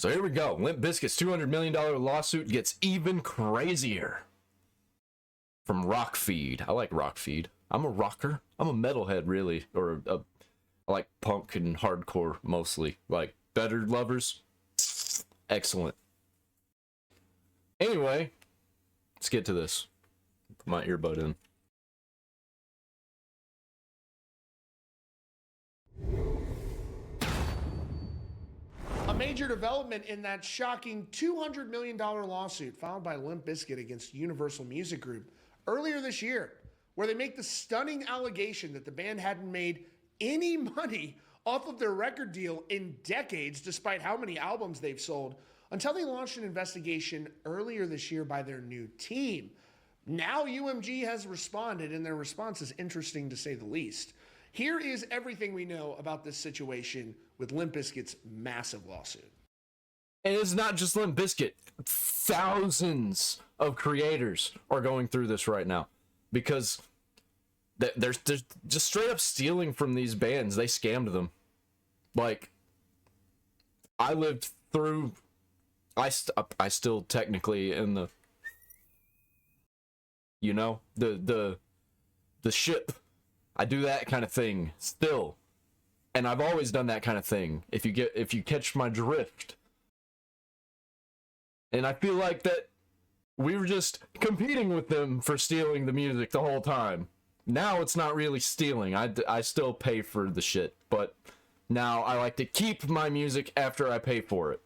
So here we go. Limp Bizkit's $200 million lawsuit gets even crazier. From Rock Feed. I like Rock Feed. I'm a rocker. I'm a metalhead, really. I like punk and hardcore, mostly. Like, Better Lovers. Excellent. Anyway, let's get to this. Put my earbud in. A major development in that shocking $200 million lawsuit filed by Limp Bizkit against Universal Music Group earlier this year, where they make the stunning allegation that the band hadn't made any money off of their record deal in decades, despite how many albums they've sold, until they launched an investigation earlier this year by their new team. Now UMG has responded, and their response is interesting to say the least. Here is everything we know about this situation with Limp Bizkit's massive lawsuit. And it's not just Limp Bizkit. Thousands of creators are going through this right now because they're just straight up stealing from these bands. They scammed them. Like, I lived through... I still technically in the... You know? The ship. I do that kind of thing still. And I've always done that kind of thing. If you catch my drift. And I feel like that we were just competing with them for stealing the music the whole time. Now it's not really stealing. I still pay for the shit, but now I like to keep my music after I pay for it.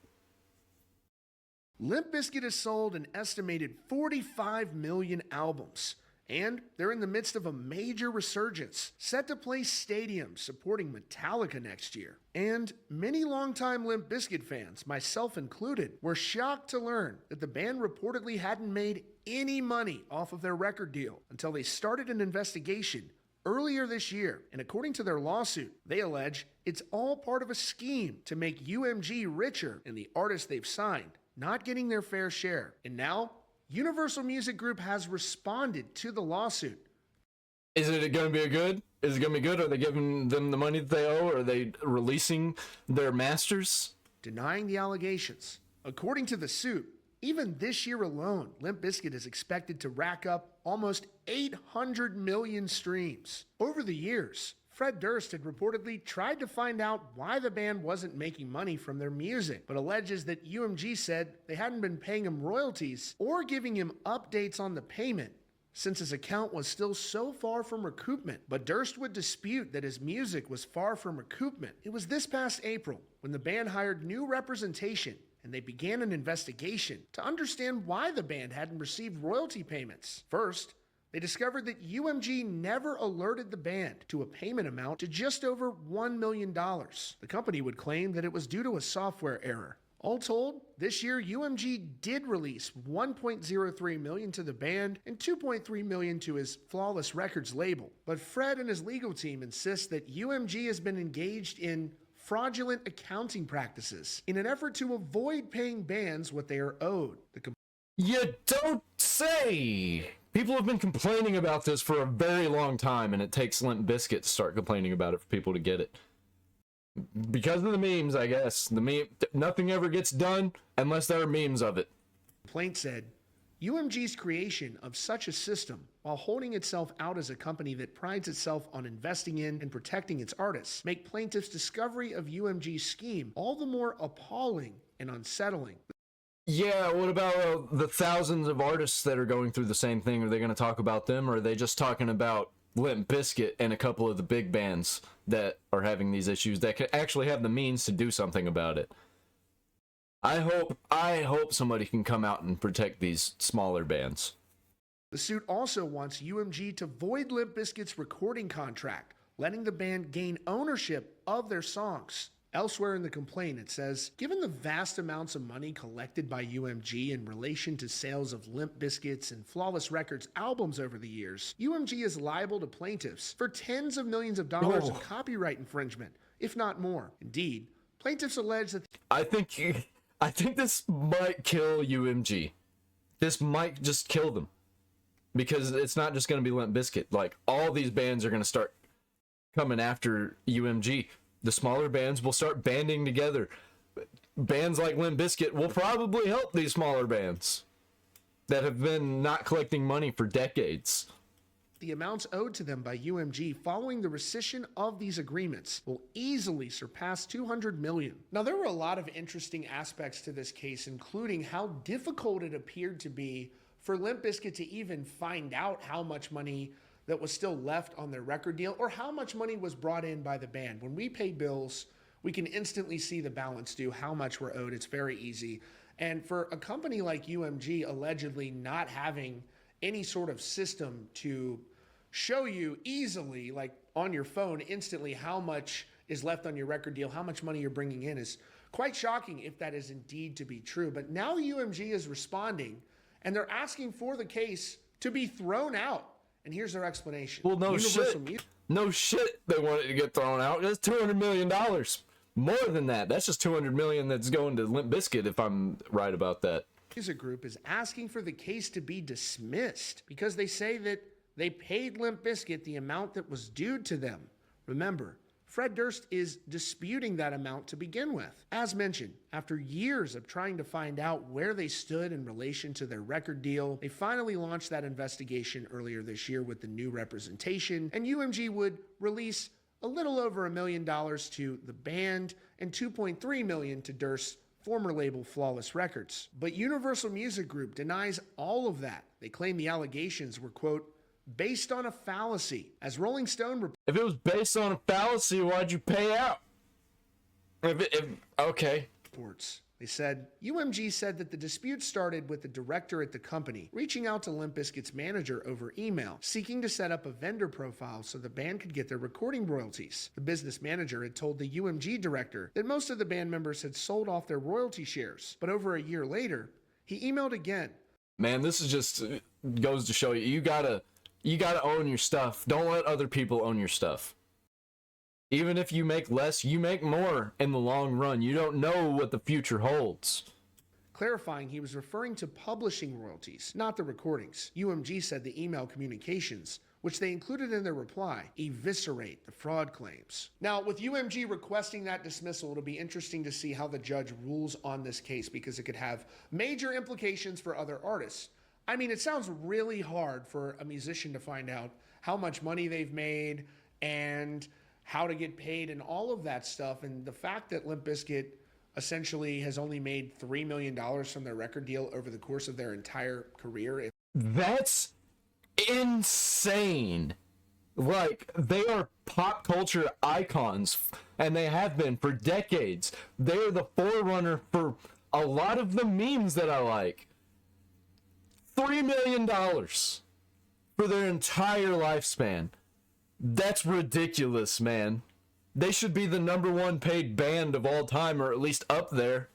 Limp Bizkit has sold an estimated 45 million albums, and they're in the midst of a major resurgence, set to play stadiums supporting Metallica next year. And many longtime Limp Bizkit fans, myself included, were shocked to learn that the band reportedly hadn't made any money off of their record deal until they started an investigation earlier this year. And according to their lawsuit, they allege it's all part of a scheme to make UMG richer and the artists they've signed not getting their fair share. And now, Universal Music Group has responded to the lawsuit. Is it going to be good? Is it going to be good? Are they giving them the money that they owe? Are they releasing their masters? Denying the allegations. According to the suit, even this year alone, Limp Bizkit is expected to rack up almost 800 million streams. Over the years, Fred Durst had reportedly tried to find out why the band wasn't making money from their music, but alleges that UMG said they hadn't been paying him royalties or giving him updates on the payment, since his account was still so far from recoupment. But Durst would dispute that his music was far from recoupment. It was this past April when the band hired new representation and they began an investigation to understand why the band hadn't received royalty payments. First, they discovered that UMG never alerted the band to a payment amount to just over $1 million. The company would claim that it was due to a software error. All told, this year UMG did release $1.03 million to the band and $2.3 million to his Flawless Records label. But Fred and his legal team insist that UMG has been engaged in fraudulent accounting practices in an effort to avoid paying bands what they are owed. You don't say! People have been complaining about this for a very long time, and it takes Limp Bizkit to start complaining about it for people to get it. Because of the memes, I guess. Nothing ever gets done unless there are memes of it. The complaint said, UMG's creation of such a system, while holding itself out as a company that prides itself on investing in and protecting its artists, make plaintiffs' discovery of UMG's scheme all the more appalling and unsettling. Yeah, what about the thousands of artists that are going through the same thing? Are they going to talk about them, or are they just talking about Limp Bizkit and a couple of the big bands that are having these issues that could actually have the means to do something about it? I hope somebody can come out and protect these smaller bands. The suit also wants UMG to void Limp Bizkit's recording contract, letting the band gain ownership of their songs. Elsewhere in the complaint, it says, given the vast amounts of money collected by UMG in relation to sales of Limp Bizkit's and Flawless Records albums over the years, UMG is liable to plaintiffs for tens of millions of dollars of copyright infringement, if not more. Indeed, plaintiffs allege that... I think this might kill UMG. This might just kill them. Because it's not just going to be Limp Bizkit. Like, all these bands are going to start coming after UMG. The smaller bands will start banding together. bands like Limp Bizkit will probably help these smaller bands that have been not collecting money for decades. The amounts owed to them by UMG following the rescission of these agreements will easily surpass $200 million. Now, there were a lot of interesting aspects to this case, including how difficult it appeared to be for Limp Bizkit to even find out how much money that was still left on their record deal or how much money was brought in by the band. When we pay bills, we can instantly see the balance due, how much we're owed. It's very easy. And for a company like UMG allegedly not having any sort of system to show you easily, like on your phone instantly, how much is left on your record deal, how much money you're bringing in, is quite shocking if that is indeed to be true. But now UMG is responding and they're asking for the case to be thrown out. And here's their explanation. Well, no shit they want it to get thrown out. That's $200 million. More than that. That's just $200 million that's going to Limp Bizkit, if I'm right about that. Music group is asking for the case to be dismissed because they say that they paid Limp Bizkit the amount that was due to them. Remember, Fred Durst is disputing that amount to begin with. As mentioned, after years of trying to find out where they stood in relation to their record deal, they finally launched that investigation earlier this year with the new representation, and UMG would release a little over $1 million to the band and $2.3 million to Durst's former label Flawless Records. But Universal Music Group denies all of that. They claim the allegations were, quote, based on a fallacy. As Rolling Stone reports, if it was based on a fallacy, why'd you pay out? Okay. They said, UMG said that the dispute started with the director at the company reaching out to Limp Bizkit's manager over email, seeking to set up a vendor profile so the band could get their recording royalties. The business manager had told the UMG director that most of the band members had sold off their royalty shares, but over a year later, he emailed again. Man, this is just goes to show you, you gotta own your stuff. Don't let other people own your stuff. Even if you make less, you make more in the long run. You don't know what the future holds. Clarifying he was referring to publishing royalties, not the recordings. UMG said the email communications, which they included in their reply, eviscerate the fraud claims. Now, with UMG requesting that dismissal, it'll be interesting to see how the judge rules on this case because it could have major implications for other artists. I mean, it sounds really hard for a musician to find out how much money they've made and how to get paid and all of that stuff. And the fact that Limp Bizkit essentially has only made $3 million from their record deal over the course of their entire career. That's insane. Like, they are pop culture icons, and they have been for decades. They're the forerunner for a lot of the memes that I like. $3 million for their entire lifespan. That's ridiculous, man. They should be the #1 paid band of all time, or at least up there.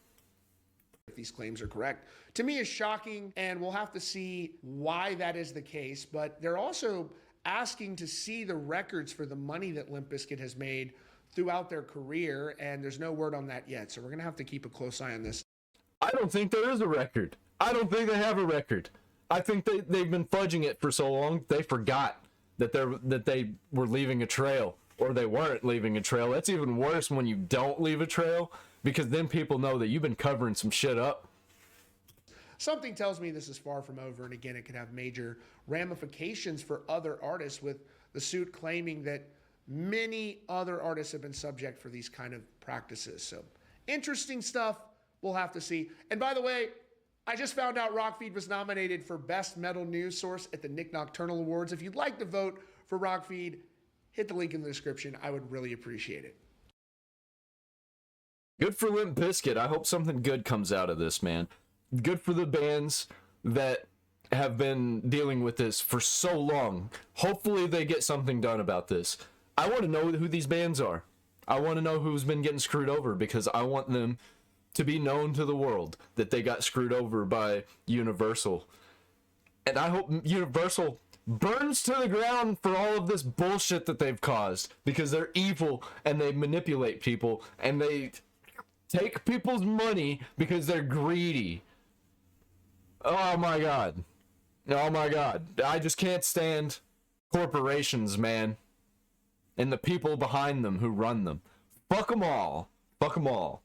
If these claims are correct, to me is shocking, and we'll have to see why that is the case. But they're also asking to see the records for the money that Limp Bizkit has made throughout their career, and there's no word on that yet. So we're going to have to keep a close eye on this. I don't think there is a record. I don't think they have a record. I think they've been fudging it for so long, they forgot that they were leaving a trail, or they weren't leaving a trail. That's even worse when you don't leave a trail, because then people know that you've been covering some shit up. Something tells me this is far from over, and again, it could have major ramifications for other artists, with the suit claiming that many other artists have been subject for these kind of practices. So interesting stuff. We'll have to see. And by the way, I just found out Rockfeed was nominated for Best Metal News Source at the Nick Nocturnal Awards. If you'd like to vote for Rockfeed, hit the link in the description. I would really appreciate it. Good for Limp Bizkit. I hope something good comes out of this, man. Good for the bands that have been dealing with this for so long. Hopefully they get something done about this. I want to know who these bands are. I want to know who's been getting screwed over, because I want them to be known to the world that they got screwed over by Universal. And I hope Universal burns to the ground for all of this bullshit that they've caused, because they're evil and they manipulate people and they take people's money because they're greedy. Oh my god. Oh my god. I just can't stand corporations, man. And the people behind them who run them. Fuck them all. Fuck them all.